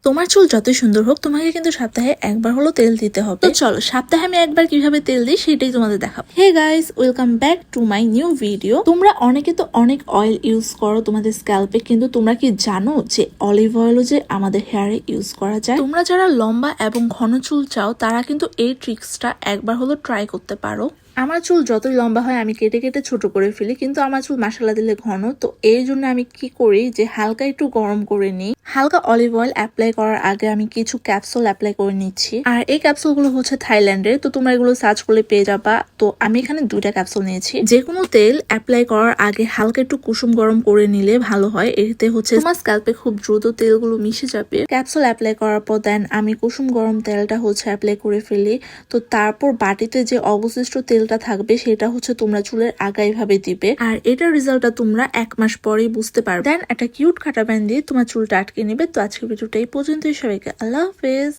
তোমার চুল যতই সুন্দর হোক তোমাকে কিন্তু সপ্তাহে একবার হলো তেল দিতে হবে। তো চলো সপ্তাহে আমি একবার কিভাবে তেল দিই সেটাই তোমাদের দেখাবো। Hey guys, welcome back to my new video. তোমরা অনেকে তো অনেক অয়েল ইউজ করো তোমাদের স্ক্যাল্পে, কিন্তু তোমরা কি জানো যে অলিভ অয়েলও যে আমাদের হেয়ারে ইউজ করা যায়? তোমরা যারা লম্বা এবং ঘন চুল চাও তারা কিন্তু এই ট্রিক্সটা একবার হলো ট্রাই করতে পারো। আমার চুল যতই লম্বা হয় আমি কেটে কেটে ছোট করে ফেলি, কিন্তু আমার চুল মাসালা দিলে ঘন, তো এই জন্য আমি কি করি যে হালকা একটু গরম করে নিই। হালকা অলিভ অয়েল অ্যাপ্লাই করার আগে আমি কিছু ক্যাপসুল অ্যাপ্লাই করে নিচ্ছি, আর এই ক্যাপসুল গুলো হচ্ছে থাইল্যান্ডের, তো তোমরা এগুলো সার্চ করলে পেয়ে যাবা। তো আমি এখানে 2টা ক্যাপসুল নিয়েছি। যে কোনো তেল অ্যাপ্লাই করার আগে হালকা একটু কুসুম গরম করে নিলে ভালো হয়, এতে হচ্ছে তোমার স্ক্যাল্পে খুব দ্রুত তেলগুলো মিশে যাবে। ক্যাপসুল অ্যাপ্লাই করার পর দেন আমি কুসুম গরম তেলটা হচ্ছে অ্যাপ্লাই করে ফেলি। তো তারপর বাটিতে যে অবশিষ্ট তেলটা থাকবে সেটা হচ্ছে তোমরা চুলের আগায় ভাবে দিবে, আর এটার রেজাল্টটা তোমরা 1 মাস পরেই বুঝতে পারবে। দেন একটা কিউট কাটা ব্যান্ড দিয়ে তোমার চুলটা আটকে নিবে। তো আজকের ভিডিওটা এই পর্যন্তই, সবাইকে আল্লাহ হাফেজ।